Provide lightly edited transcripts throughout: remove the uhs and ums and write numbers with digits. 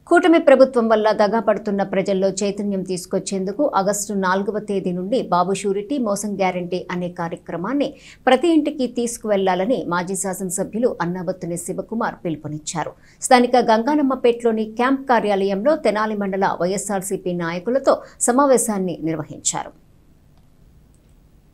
కూటమి ప్రభుత్వం వల్ల దగాపడుతున్న ప్రజల్లో చైతన్యం తీసుకొచ్చేందుకు ఆగస్టు 4వ తేదీ నుండి బాబు షూరిటీ మోసం గ్యారంటీ అనే కార్యక్రమాన్ని ప్రతి ఇంటికి తీసుకువెళ్లాలని మాజీ శాసనసభ్యులు అన్నాబత్తుని శివకుమార్ పిలుపునిచ్చారు. స్థానిక గంగానమ్మపేటలోని క్యాంప్ కార్యాలయంలో తెనాలి మండల వైఎస్ఆర్సీపీ నాయకులతో సమావేశాన్ని నిర్వహించారు.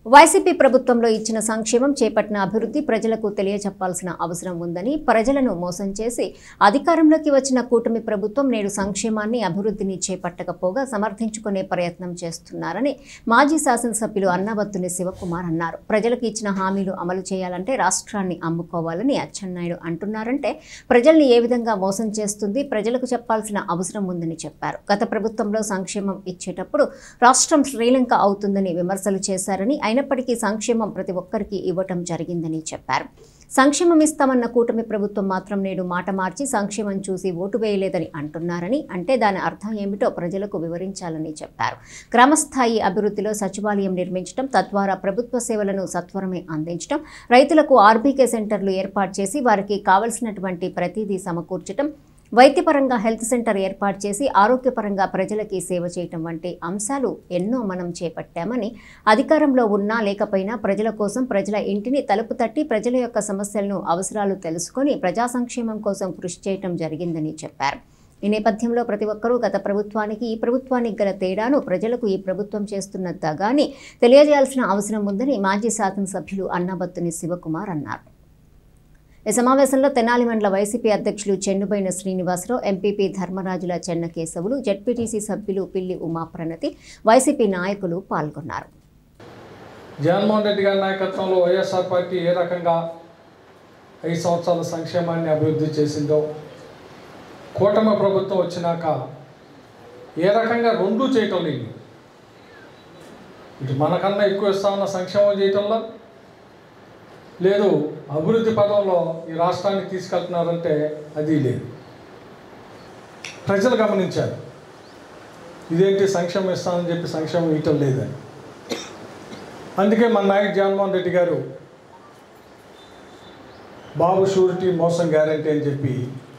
వైసీపీ ప్రభుత్వంలో ఇచ్చిన సంక్షేమం, చేపట్టిన అభివృద్ధి ప్రజలకు తెలియచెప్పాల్సిన అవసరం ఉందని, ప్రజలను మోసం చేసి అధికారంలోకి వచ్చిన కూటమి ప్రభుత్వం నేడు సంక్షేమాన్ని, అభివృద్ధిని చేపట్టకపోగా సమర్థించుకునే ప్రయత్నం చేస్తున్నారని మాజీ శాసనసభ్యులు అన్నాబత్తుని శివకుమార్ అన్నారు. ప్రజలకు ఇచ్చిన హామీలు అమలు చేయాలంటే రాష్ట్రాన్ని అమ్ముకోవాలని అచ్చెన్నాయుడు అంటున్నారంటే ప్రజల్ని ఏ విధంగా మోసం చేస్తుంది, ప్రజలకు చెప్పాల్సిన అవసరం ఉందని చెప్పారు. గత ప్రభుత్వంలో సంక్షేమం ఇచ్చేటప్పుడు రాష్ట్రం శ్రీలంక అవుతుందని విమర్శలు చేశారని, అయినప్పటికీ సంక్షేమం ప్రతి ఒక్కరికి ఇవ్వటం జరిగిందని చెప్పారు. సంక్షేమం ఇస్తామన్న కూటమి ప్రభుత్వం మాత్రం నేడు మాట మార్చి సంక్షేమం చూసి ఓటు వేయలేదని అంటున్నారని, అంటే దాని అర్థం ఏమిటో ప్రజలకు వివరించాలని చెప్పారు. గ్రామస్థాయి అభివృద్ధిలో సచివాలయం నిర్మించడం, తద్వారా ప్రభుత్వ సేవలను సత్వరమే అందించడం, రైతులకు ఆర్బీకే సెంటర్లు ఏర్పాటు చేసి వారికి కావలసినటువంటి ప్రతిదీ సమకూర్చడం, వైద్యపరంగా హెల్త్ సెంటర్ ఏర్పాటు చేసి ఆరోగ్యపరంగా ప్రజలకి సేవ చేయటం వంటి అంశాలు ఎన్నో మనం చేపట్టామని, అధికారంలో ఉన్నా లేకపోయినా ప్రజల కోసం ప్రజల ఇంటిని తలుపు తట్టి ప్రజల యొక్క సమస్యలను, అవసరాలు తెలుసుకొని ప్రజా సంక్షేమం కోసం కృషి చేయటం జరిగిందని చెప్పారు. ఈ నేపథ్యంలో ప్రతి ఒక్కరూ గత ప్రభుత్వానికి ఈ ప్రభుత్వానికి గల తేడాను, ప్రజలకు ఈ ప్రభుత్వం చేస్తున్న దగాని తెలియజేయాల్సిన అవసరం ఉందని మాజీ శాసనసభ్యులు అన్నాబత్తుని శివకుమార్ అన్నారు. ఈ సమావేశంలో తెనాలి మండల వైసీపీ అధ్యక్షులు చెన్నుబోయిన శ్రీనివాసరావు, ఎంపీపీ ధర్మరాజుల చెన్నకేశవులు, జెడ్పీటీసీ సభ్యులు పిల్లి ఉమాప్రణతి, వైసీపీ నాయకులు పాల్గొన్నారు. జగన్మోహన్ రెడ్డి గారి నాయకత్వంలో వైఎస్ఆర్ పార్టీ ఏ రకంగా 5 సంవత్సరాల సంక్షేమాన్ని అభివృద్ధి చేసిందో, కూటమి ప్రభుత్వం వచ్చినాక ఏ రకంగా రెండూ చేయటం లేదు. ఇటు మనకన్నా ఎక్కువ ఇస్తామన్న సంక్షేమం చేయటంలో లేదు, అభివృద్ధి పదంలో ఈ రాష్ట్రాన్ని తీసుకెళ్తున్నారంటే అది లేదు. ప్రజలు గమనించారు, ఇదేంటి సంక్షేమం ఇస్తామని చెప్పి సంక్షేమం ఇవ్వటం లేదని. అందుకే మన నాయకుడు జగన్మోహన్ రెడ్డి గారు బాబు షూరిటీ మోసం గ్యారంటీ అని చెప్పి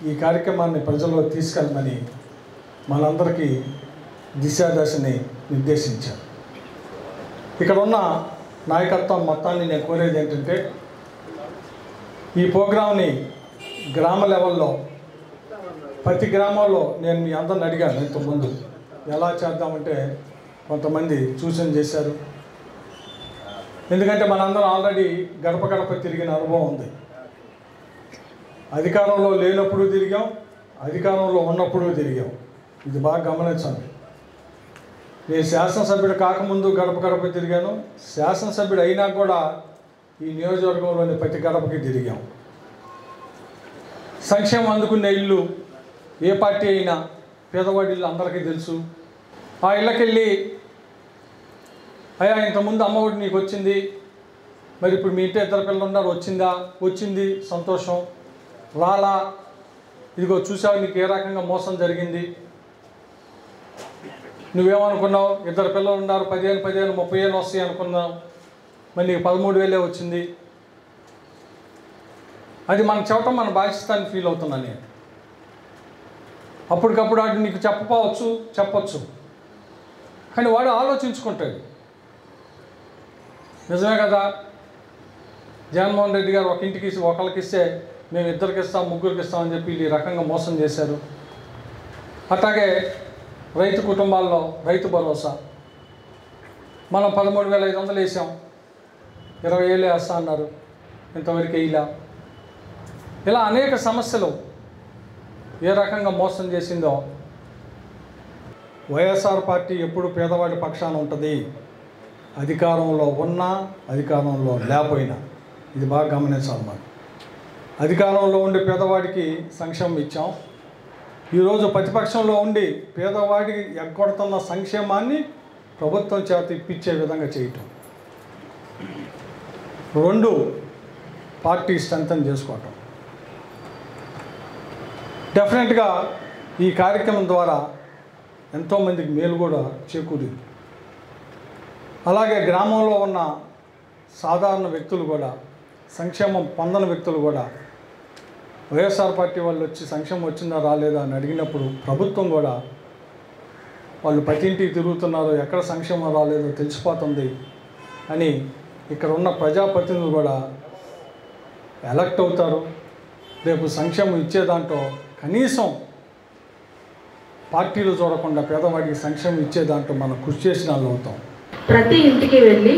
ఈ కార్యక్రమాన్ని ప్రజల్లో తీసుకెళ్ళమని మనందరికీ దిశాదశని నిర్దేశించారు. ఇక్కడ ఉన్న నాయకత్వం మొత్తాన్ని నేను కోరేది ఏంటంటే, ఈ ప్రోగ్రామ్ని గ్రామ లెవెల్లో ప్రతి గ్రామంలో నేను మీ అందరిని అడిగాను ఇంతకుముందు ఎలా చేద్దామంటే కొంతమంది సూచన చేశారు. ఎందుకంటే మనందరం ఆల్రెడీ గడప గడప తిరిగిన అనుభవం ఉంది. అధికారంలో లేనప్పుడు తిరిగాం, అధికారంలో ఉన్నప్పుడు తిరిగాం. ఇది బాగా గమనించండి. నేను శాసనసభ్యుడు కాకముందు గడప గడప తిరిగాను, శాసనసభ్యుడు అయినా కూడా ఈ నియోజకవర్గంలోని ప్రతి గడపకి తిరిగాం. సంక్షేమం అందుకునే ఇల్లు ఏ పార్టీ అయినా పేదవాడి ఇల్లు అందరికీ తెలుసు. ఆ ఇళ్ళకెళ్ళి, అయ్యా ఇంతకుముందు అమ్మఒడి నీకు వచ్చింది, మరి ఇప్పుడు మీ ఇంటి 2 పిల్లలు ఉన్నారు, వచ్చిందా? వచ్చింది, సంతోషం. రాలా, ఇదిగో చూసావు నీకు ఏ రకంగా మోసం జరిగింది, నువ్వేమనుకున్నావు 2 పిల్లలు ఉన్నారు, 15,000, 30,000 వస్తాయి అనుకున్నావు, మరి నీకు 13,000 వచ్చింది. అది మనం చెప్పటం మన బాధ్యతని ఫీల్ అవుతున్నాను నేను. అప్పటికప్పుడు వాడు నీకు చెప్పచ్చు, కానీ వాడు ఆలోచించుకుంటాడు. నిజమే కదా, జగన్మోహన్ రెడ్డి గారు ఒక ఇంటికి ఒకరికి ఇస్తే మేము 2కి ఇస్తాం, 3కి ఇస్తామని చెప్పి ఈ రకంగా మోసం చేశారు. అట్లాగే రైతు కుటుంబాల్లో రైతు భరోసా మనం 13,500 వేసాం, 20,000 వేస్తా అన్నారు, ఇంతవరకు ఇలా. ఇలా అనేక సమస్యలు ఏ రకంగా మోసం చేసిందో. వైఎస్ఆర్ పార్టీ ఎప్పుడు పేదవాడి పక్షాన ఉంటుంది, అధికారంలో ఉన్నా అధికారంలో లేకపోయినా. ఇది బాగా గమనించాలి. మనం అధికారంలో ఉండి పేదవాడికి సంక్షేమం ఇచ్చాం, ఈరోజు ప్రతిపక్షంలో ఉండి పేదవాడికి ఎగ్గొడుతున్న సంక్షేమాన్ని ప్రభుత్వం చేత ఇప్పించే విధంగా చేయటం. 2 పార్టీ స్ట్రెంథన్ చేసుకోవటం. డెఫినెట్గా ఈ కార్యక్రమం ద్వారా ఎంతోమందికి మేలు కూడా చేకూరింది. అలాగే గ్రామంలో ఉన్న సాధారణ వ్యక్తులు కూడా, సంక్షేమం పొందని వ్యక్తులు కూడా వైఎస్ఆర్ పార్టీ వాళ్ళు వచ్చి సంక్షేమం వచ్చిందా రాలేదా అని అడిగినప్పుడు ప్రభుత్వం కూడా వాళ్ళు ప్రతి ఇంటికి తిరుగుతున్నారో ఎక్కడ సంక్షేమం రాలేదో తెలిసిపోతుంది అని ఇక్కడ ఉన్న ప్రజాప్రతినిధులు కూడా ఎలక్ట్ అవుతారు. రేపు సంక్షేమం ఇచ్చే దాంట్లో కనీసం పార్టీలు చూడకుండా పేదవాడికి సంక్షేమం ఇచ్చే దాంట్లో మనం కృషి చేసిన వాళ్ళు అవుతాం. ప్రతి ఇంటికి వెళ్ళి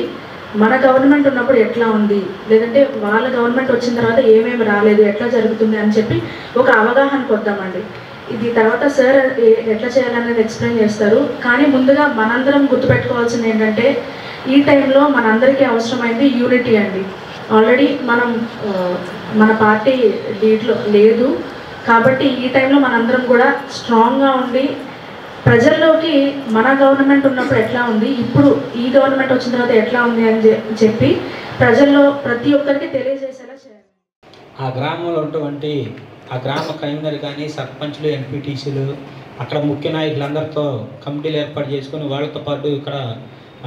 మన గవర్నమెంట్ ఉన్నప్పుడు ఎట్లా ఉంది, లేదంటే వాళ్ళ గవర్నమెంట్ వచ్చిన తర్వాత ఏమేమి రాలేదు, ఎట్లా జరుగుతుంది అని చెప్పి ఒక అవగాహనకు వద్దామండి. ఇది తర్వాత సార్ ఎట్లా చేయాలనేది ఎక్స్ప్లెయిన్ చేస్తారు. కానీ ముందుగా మనందరం గుర్తుపెట్టుకోవాల్సింది ఏంటంటే ఈ టైంలో మనందరికీ అవసరమైంది యూనిటీ అండి. ఆల్రెడీ మనం మన పార్టీ లీడ్లో లేదు కాబట్టి ఈ టైంలో మనందరం కూడా స్ట్రాంగ్గా ఉండి ప్రజల్లోకి మన గవర్నమెంట్ ఉన్నప్పుడు ఎట్లా ఉంది, ఇప్పుడు ఈ గవర్నమెంట్ వచ్చిన తర్వాత ఎట్లా ఉంది అని చెప్పి ప్రజల్లో ప్రతి ఒక్కరికి తెలియజేసేలా చేయాలి. ఆ గ్రామంలో ఉన్నటువంటి ఆ గ్రామ కన్వీనర్ కానీ సర్పంచ్లు, ఎంపీటీసీలు, అక్కడ ముఖ్య నాయకులందరితో కమిటీలు ఏర్పాటు చేసుకొని వాళ్ళతో పాటు ఇక్కడ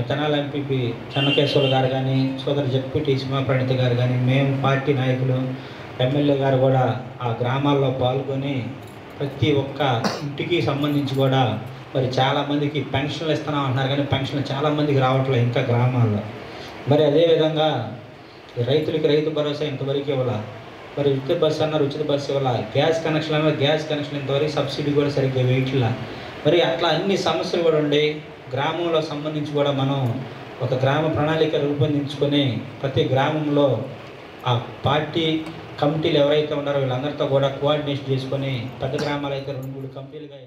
తెనాలి ఎంపీపీ చెన్నకేశ్వర గారు కానీ, సోదరు జడ్పీటీ ప్రణీత గారు కానీ, మేము పార్టీ నాయకులు, ఎమ్మెల్యే గారు కూడా ఆ గ్రామాల్లో పాల్గొని ప్రతి ఒక్క ఇంటికి సంబంధించి కూడా మరి చాలామందికి పెన్షన్లు ఇస్తున్నాం అంటున్నారు కానీ పెన్షన్లు చాలామందికి రావట్లేదు ఇంకా గ్రామాల్లో. మరి అదేవిధంగా రైతులకి రైతు భరోసా ఇంతవరకు ఇవ్వాల, మరి ఉచిత బస్సు అన్నారు ఉచిత బస్సు ఇవ్వాల, గ్యాస్ కనెక్షన్ అన్నారు గ్యాస్ కనెక్షన్ ఇంతవరకు సబ్సిడీ కూడా సరిగ్గా వేయట్లా. మరి అట్లా అన్ని సమస్యలు కూడా ఉండే గ్రామంలో సంబంధించి కూడా మనం ఒక గ్రామ ప్రణాళిక రూపొందించుకొని ప్రతి గ్రామంలో ఆ పార్టీ కమిటీలు ఎవరైతే ఉన్నారో వీళ్ళందరితో కూడా కోఆర్డినేషన్ చేసుకొని పెద్ద గ్రామాలు అయితే 2-3 కమిటీలుగా